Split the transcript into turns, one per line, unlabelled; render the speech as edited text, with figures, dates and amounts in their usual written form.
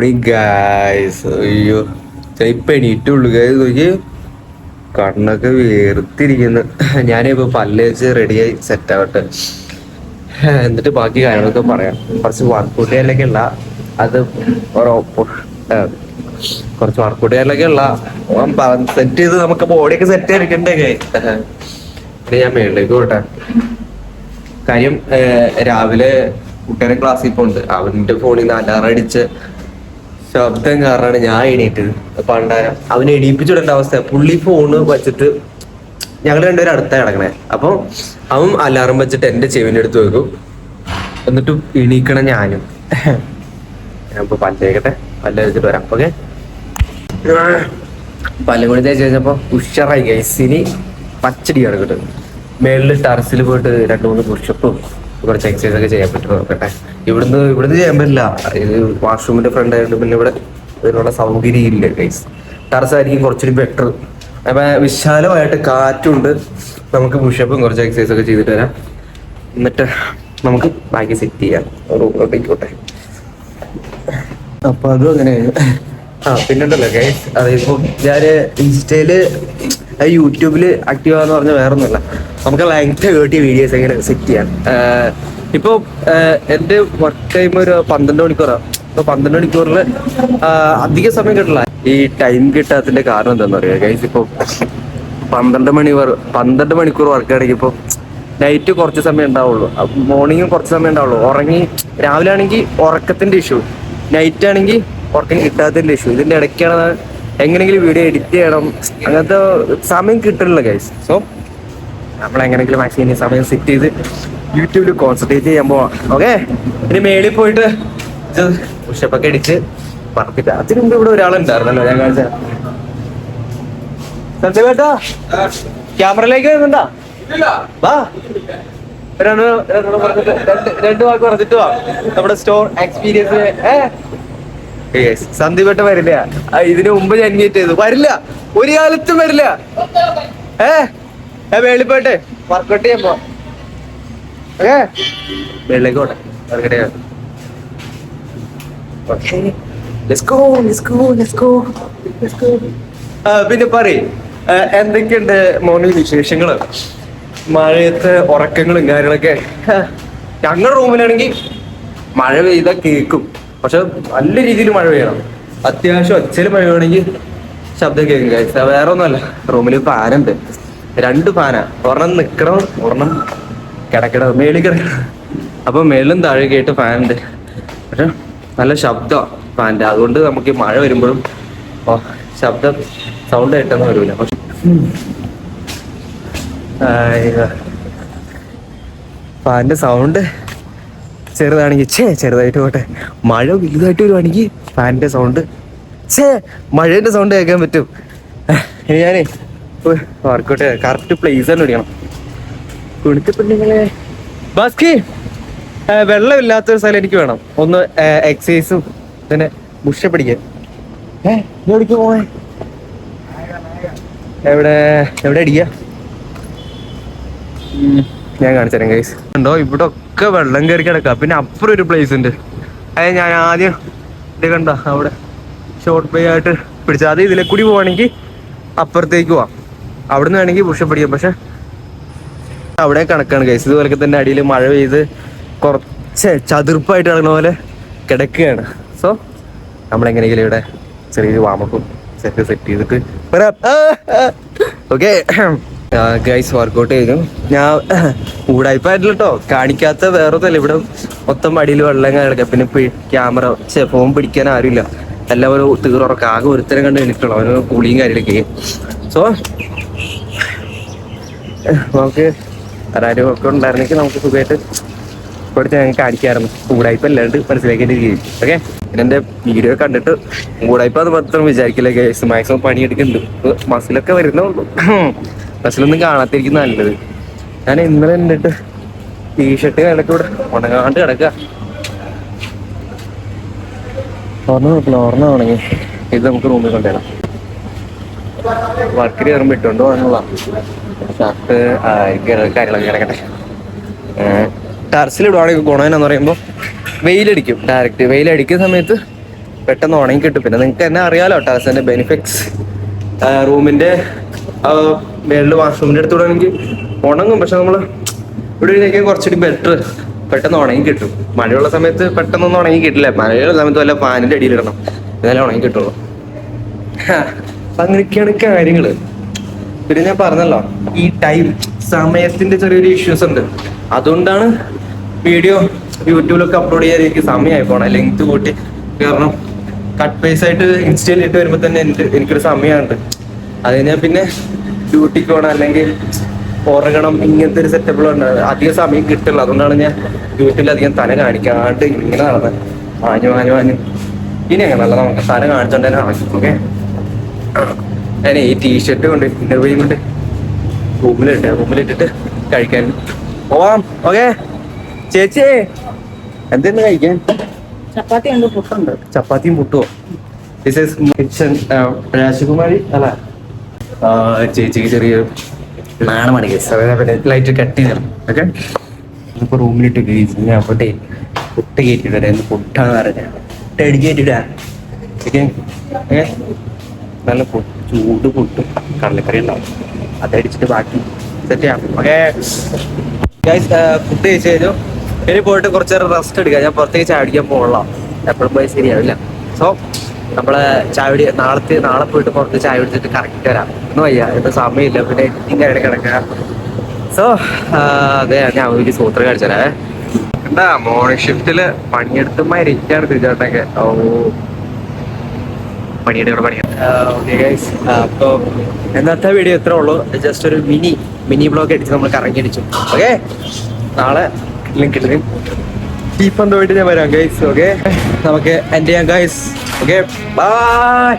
Morning guys. അയ്യോ ഇപ്പൊ എണീറ്റുള്ളൂ guys. നോക്കി കണ്ണൊക്കെ വേർത്തിരിക്കുന്നു. ഞാനിപ്പോ പല്ല് വെച്ച് റെഡിയായി സെറ്റ് ആവട്ടെ, എന്നിട്ട് ബാക്കി കാര്യങ്ങളൊക്കെ പറയാം. കുറച്ച് വർക്കൗട്ട് ചെയ്യാനൊക്കെ ഉള്ള അത് കുറച്ച് വർക്കൗട്ട് ചെയ്യാനൊക്കെ ഉള്ള സെറ്റ് ചെയ്ത് നമുക്ക് ബോഡിയൊക്കെ സെറ്റ് ആയിരിക്കണ്ടേ. ഞാൻ മേളിലേക്ക് പോട്ടെ. കാര്യം രാവിലെ കുട്ടിയുടെ ക്ലാസ്സിൽ പോണ്ട്. അവന്റെ ഫോണിൽ നിന്ന് അലാറം അടിച്ച് ശബ്ദം കാരണമാണ് ഞാൻ എണീറ്റത്. പണ്ടാരം അവനെ എണീപ്പിച്ചിടേണ്ട അവസ്ഥ. പുള്ളി ഫോണ് വെച്ചിട്ട് ഞങ്ങൾ രണ്ടുപേരും അടുത്ത കിടക്കണേ. അപ്പൊ അവൻ അലാറം വെച്ചിട്ട് എന്റെ ചെവിന്റെ അടുത്ത് വെക്കും, എന്നിട്ട് എണീക്കണം ഞാനും. ഞാൻ ഇപ്പൊ പല്ലേക്കട്ടെ, പല്ല് വെച്ചിട്ട് വരാം. ഓക്കെ, പല്ലും കൂടി തേച്ച് കഴിഞ്ഞപ്പോ ഉഷാറായി ഗൈസിനി പച്ചടി കിടക്കട്ടെ. മേളില് ടെറസിൽ പോയിട്ട് 2-3 പുഷപ്പും കുറച്ച് എക്സസൈസ് ഒക്കെ ചെയ്യാൻ പറ്റുമോ നോക്കട്ടെ. ഇവിടുന്ന് ചെയ്യാൻ പറ്റില്ല, ഇത് വാഷ്റൂമിന്റെ ഫ്രണ്ട് ആയതുകൊണ്ട്. പിന്നെ ഇവിടെ ഇതിനുള്ള സൗകര്യം ഇല്ല ഗൈസ്. ടെറസ് ആയിരിക്കും കുറച്ചുകൂടി ബെറ്റർ. അപ്പൊ വിശാലമായിട്ട് കാറ്റുണ്ട്. നമുക്ക് പുഷപ്പും കുറച്ച് എക്സസൈസ് ഒക്കെ ചെയ്തിട്ട് വരാം, എന്നിട്ട് നമുക്ക് ബാക്കി സെറ്റ് ചെയ്യാം. റൂമിലോട്ടേക്കോട്ടെ. അപ്പൊ അതും അങ്ങനെയാണ്. പിന്നുണ്ടല്ലോ ഗൈസ്, അതിപ്പോ ഞാന് ഇൻസ്റ്റയില് യൂട്യൂബില് ആക്റ്റീവ് ആന്ന് പറഞ്ഞാൽ വേറെ ഒന്നുമല്ല, നമുക്ക് ലെങ്ത് കേട്ടിയ വീഡിയോസ് എങ്ങനെ സെറ്റ് ചെയ്യാൻ. ഇപ്പൊ എന്റെ വർക്ക് ടൈം ഒരു 12 മണിക്കൂറാണ്. ഇപ്പൊ 12 മണിക്കൂറിൽ അധിക സമയം കിട്ടില്ല. ഈ ടൈം കിട്ടാത്തതിന്റെ കാരണം എന്താണെന്ന് അറിയാം ഗൈസ്. ഇപ്പൊ 12 മണിക്കൂർ വർക്ക് ആണെങ്കിൽ ഇപ്പൊ നൈറ്റ് കുറച്ച് സമയം ഉണ്ടാവുള്ളൂ, മോർണിംഗും കുറച്ച് സമയം ഉണ്ടാവുള്ളൂ. രാവിലെ ആണെങ്കിൽ ഉറക്കത്തിന്റെ ഇഷ്യൂ, നൈറ്റ് ആണെങ്കിൽ ഉറക്കം കിട്ടാത്തതിന്റെ ഇഷ്യൂ. ഇതിന്റെ ഇടയ്ക്കാണ് എങ്ങനെങ്കിലും വീഡിയോ എഡിറ്റ് ചെയ്യണം, അങ്ങനത്തെ സമയം കിട്ടില്ല ഗൈസ്. സോ നമ്മൾ എങ്ങനെങ്കിലും മാക്സിമം സമയം സെറ്റ് ചെയ്ത് യൂട്യൂബിൽ കോൺസെൻട്രേറ്റ് ചെയ്യാൻ പോവാം. ഓക്കെ, ഇനി മേളിൽ പോയിട്ട് പുഷപ്പൊക്കെ അടിച്ച് പറത്തിട്ട്. അതിന് മുമ്പ് ഇവിടെ ഒരാളുണ്ടായിരുന്നല്ലോ, ഞാൻ കാണിച്ച സത്യമായിട്ടാ. ക്യാമറയിലേക്ക് വരുന്നുണ്ടാ? വാ, രണ്ട് വാക്ക് പറഞ്ഞിട്ട് വാ. നമ്മുടെ സ്റ്റോർ എക്സ്പീരിയൻസ്. സന്ദീപേട്ട വരില്ല, ഇതിനു മുമ്പ് ഞാൻ മീറ്റ് ചെയ്തു. വരില്ല, ഒരു കാലത്തും വരില്ല. വെളിപ്പോട്ടെ വർക്കൗട്ട് ചെയ്യാൻ പോവാ. ഓക്കെ, വെളിയിലേക്ക് പോട്ടെ, വർക്കൗട്ട് ചെയ്യാം. പിന്നെ പറയും എന്തൊക്കെയുണ്ട് മോർണിംഗ് വിശേഷങ്ങള്, മഴയത്തെ ഉറക്കങ്ങളും കാര്യങ്ങളൊക്കെ. ഞങ്ങളുടെ റൂമിലാണെങ്കിൽ മഴ പെയ്താൽ കേൾക്കും, പക്ഷെ നല്ല രീതിയിൽ മഴ പെയ്യണം. അത്യാവശ്യം ഒച്ചയിൽ മഴ വേണമെങ്കിൽ ശബ്ദം കേൾക്കും കഴിച്ചാൽ. വേറെ ഒന്നുമല്ല, റൂമിൽ ഫാനുണ്ട്, 2 ഫാനാ. ഒരെണ്ണം നിക്കണം, ഒരെണ്ണം കിടക്കണം, മേളിൽ കിടക്കണം. അപ്പൊ മേളിലും താഴെ കേട്ട് ഫാനുണ്ട്, പക്ഷെ നല്ല ശബ്ദമാണ് ഫാൻ്റെ. അതുകൊണ്ട് നമുക്ക് മഴ വരുമ്പോഴും ശബ്ദം സൗണ്ട് കേട്ടെന്ന് വരില്ല. പക്ഷെ ഫാൻ്റെ സൗണ്ട് ചെറുതാണെങ്കിൽ ചെറുതായിട്ട് പോട്ടെ, മഴ വലുതായിട്ട് വരുവാണെങ്കിൽ ഫാനിന്റെ സൗണ്ട് മഴേന്റെ സൗണ്ട് കേൾക്കാൻ പറ്റും. ഞാനേ വർക്കൗട്ട് കറക്റ്റ് പ്ലേസ് തന്നെ പിടിക്കണം. കുളിക്കപ്പെണ്ണുങ്ങളെ ബാസ്കി, വെള്ളമില്ലാത്തൊരു സ്ഥലം എനിക്ക് വേണം. ഒന്ന് എക്സസൈസും പിന്നെ ബുഷ പിടിക്കാൻ. എവിടേക്ക് പോണേ? എവിടെ അടിക്കുക? ഞാൻ കാണിച്ചുതരാം ഗൈസ്. ഉണ്ടോ ഇവിടെ ഒക്കെ വെള്ളം കയറി കിടക്കാം. പിന്നെ അപ്പുറം ഒരു പ്ലേസ് ഉണ്ട്, അത് ഞാൻ ആദ്യം ഇത് കണ്ട അവിടെ ഷോർട്ട് പേ ആയിട്ട് പിടിച്ച. അത് ഇതിലെ കൂടി പോവാണെങ്കിൽ അപ്പുറത്തേക്ക് പോവാം, അവിടെ നിന്ന് വേണമെങ്കിൽ പുഷപ്പ് പിടിക്കാം. പക്ഷെ അവിടെ കണക്കാണ് ഗൈസ്. ഇതുപോലൊക്കെ തന്നെ അടിയിൽ മഴ പെയ്ത് കുറച്ച് ചതുർപ്പായിട്ട് കിടക്കുന്ന പോലെ കിടക്കുകയാണ്. സോ നമ്മളെങ്ങനെയെങ്കിലും ഇവിടെ ചെറിയൊരു വാമപ്പും സെറ്റ് ചെയ്തിട്ട് വരാം. ഓക്കെ ഗൈസ്, വർക്കൗട്ട് ചെയ്തു. ഞാൻ കൂടായ്പായിട്ടില്ല കേട്ടോ, കാണിക്കാത്ത വേറെ ഒന്നല്ല. ഇവിടെ മൊത്തം അടിയിൽ വെള്ളം കിടക്കാം. പിന്നെ ക്യാമറ ഫോൺ പിടിക്കാൻ ആരുമില്ല, എല്ലാവരും തീറുറക്കം. ആകെ ഒരുത്തരം കണ്ട് എണീറ്റുള്ളൂ, അവന് കൂളിയും കാര്യങ്ങളൊക്കെ. സോ നമുക്ക് ആരും ഒക്കെ ഉണ്ടായിരുന്നെങ്കിൽ നമുക്ക് സുഖമായിട്ട് കൊടുത്ത് ഞങ്ങൾക്ക് കാണിക്കാറുണ്ട്. കൂടായ്പ അല്ലാണ്ട് മനസ്സിലാക്കിയിട്ട് ചെയ്യും. ഓക്കെ, പിന്നെ എൻ്റെ വീഡിയോ കണ്ടിട്ട് കൂടായ്പ അത് മാത്രം വിചാരിക്കില്ല ഗൈസ്. മാക്സിമം പണിയെടുക്കുന്നുണ്ട്, മസിലൊക്കെ വരുന്നുള്ളൂ. മസിലൊന്നും കാണാത്തിരിക്കും നല്ലത്. ഞാൻ ഇന്നലെ എന്നിട്ട് ടീഷർട്ട് കിടക്ക ഇവിടെ ഉണങ്ങാണ്ട് കിടക്കുക. ഓർമ്മ ഉണങ്ങി. ഇത് നമുക്ക് റൂമിൽ കൊണ്ടുവരാം. വർക്കിന് കയറുമ്പോൾ ഇട്ടുകൊണ്ട് പോകാനുള്ള ഷർട്ട് കാര്യങ്ങളൊക്കെ കിടക്കട്ടെ. ടെറസിൽ ഇടുവാണെങ്കിൽ ഗുണമെന്ന് പറയുമ്പോൾ വെയിലടിക്കും. ഡയറക്റ്റ് വെയിലടിക്കുന്ന സമയത്ത് പെട്ടെന്ന് ഉണങ്ങി കിട്ടും. പിന്നെ നിങ്ങൾക്ക് തന്നെ അറിയാലോ ടെറസിന്റെ ബെനിഫിറ്റ്സ്. റൂമിന്റെ മേളിൽ വാഷ്റൂമിന്റെ അടുത്തുവിടുകയാണെങ്കിൽ ഉണങ്ങും. പക്ഷെ നമ്മള് ഇവിടെ ഇരിക്കാൻ കുറച്ചുകൂടി ബെറ്റർ, പെട്ടെന്ന് ഉണങ്ങി കിട്ടും. മഴയുള്ള സമയത്ത് പെട്ടെന്നൊന്നും ഉണങ്ങി കിട്ടില്ല. മഴയുള്ള സമയത്ത് വല്ല ഫാനിന്റെ അടിയിലിടണം, എന്നാലേ ഉണങ്ങി കിട്ടുള്ളൂ. അങ്ങനെയൊക്കെയാണ് കാര്യങ്ങള്. പിന്നെ ഞാൻ പറഞ്ഞല്ലോ, ഈ ടൈം സമയത്തിന്റെ ചെറിയൊരു ഇഷ്യൂസ് ഉണ്ട്. അതുകൊണ്ടാണ് വീഡിയോ യൂട്യൂബിലൊക്കെ അപ്ലോഡ് ചെയ്യാൻ എനിക്ക് സമയമായി പോണം. ലെങ്ത് കൂട്ടി, കാരണം കട്ട് പേസ് ആയിട്ട് ഇൻസ്റ്റയിൽ ഇട്ട് വരുമ്പോൾ തന്നെ എനിക്കൊരു സമയമുണ്ട്. അത് കഴിഞ്ഞാൽ പിന്നെ ഡ്യൂട്ടിക്ക് പോകണം, അല്ലെങ്കിൽ ഉറങ്ങണം, ഇങ്ങനത്തെ ഒരു സെറ്റപ്പുകളുണ്ട്. അധികം സമയം കിട്ടില്ല. അതുകൊണ്ടാണ് ഞാൻ യൂട്യൂബിൽ അധികം തല കാണിക്കാണ്ട് ഇങ്ങനെ നടന്നത്. മാഞ്ഞു ഇനി അങ്ങനല്ല, നമുക്ക് തല കാണിച്ചോണ്ട് തന്നെ നടക്കും. ഓക്കെ, ഞാൻ ഈ ടീഷർട്ട് കൊണ്ട് ഇന്റർവ്യൂ കൊണ്ട് റൂമിലിട്ടിട്ട് കഴിക്കാൻ പോവാം. ഓക്കെ ചേച്ചി, എന്തെന്ന് കഴിക്കാൻ?
ചപ്പാത്തി ഉണ്ട്, പുട്ടുണ്ട്.
ചപ്പാത്തിയും പുട്ടുവോ? This is kitchen. രാജകുമാരി അല്ല, ചേച്ചിക്ക് ചെറിയൊരു നാണമാണ് കേസ്. പിന്നെ ലൈറ്റ് കട്ട് ചെയ്ത് തരണം. ഓക്കെ, ഇപ്പൊ റൂമിലിട്ട് ഞാൻ അപ്പോട്ടെ പുട്ട് കയറ്റിട്ട് എന്ത് പുട്ടാന്ന് പറഞ്ഞ പുട്ട് അടിക്കേറ്റിട്ടാ. ഓക്കെ, നല്ല ചൂട് പുട്ടും കടലക്കറി ഉണ്ടാവും, അതടിച്ചിട്ട് ബാക്കി സെറ്റ് ചെയ്യാം. ഓക്കെ ഗൈസ്, ഫുഡ് കഴിച്ചു കഴിഞ്ഞു. ഇനി പോയിട്ട് കുറച്ച് നേരം റെസ്റ്റ് എടുക്കാം. ഞാൻ പുറത്തേക്ക് ചായ അടിക്കാൻ പോകണല്ലോ, എപ്പോഴും പോയി ശരിയാവില്ല. സോ നമ്മള് നാളെ പോയിട്ട് പുറത്ത് ചായ കുടിച്ചിട്ട് കറക്റ്റ് വരാം. ഒന്നും വയ്യ, ഇപ്പൊ സമയമില്ല, പിന്നെ എഡിറ്റിംഗ് ആയിട്ട് കിടക്കുക. സോ അതെ, ഞാൻ ഒരു സൂത്രം കാണിച്ചാലേ. എന്താ മോർണിംഗ് ഷിഫ്റ്റില് പണിയെടുത്തുമായിരിക്കാണ് തിരിച്ചോട്ടൊക്കെ. അപ്പൊ ഇന്നത്തെ വീഡിയോ ഇത്രേ ഉള്ളൂ. ജസ്റ്റ് ഒരു മിനി ബ്ലോഗ് അടിച്ച് നമ്മൾ കറങ്ങിയടിച്ചു. ഓക്കെ, നാളെ ലിങ്ക് ഡീപ്പ് എന്തോ ഞാൻ വരാം ഗൈസ്. ഓക്കെ, നമുക്ക് എൻഡ് ചെയ്യാം ഗൈസ്. Okay, by.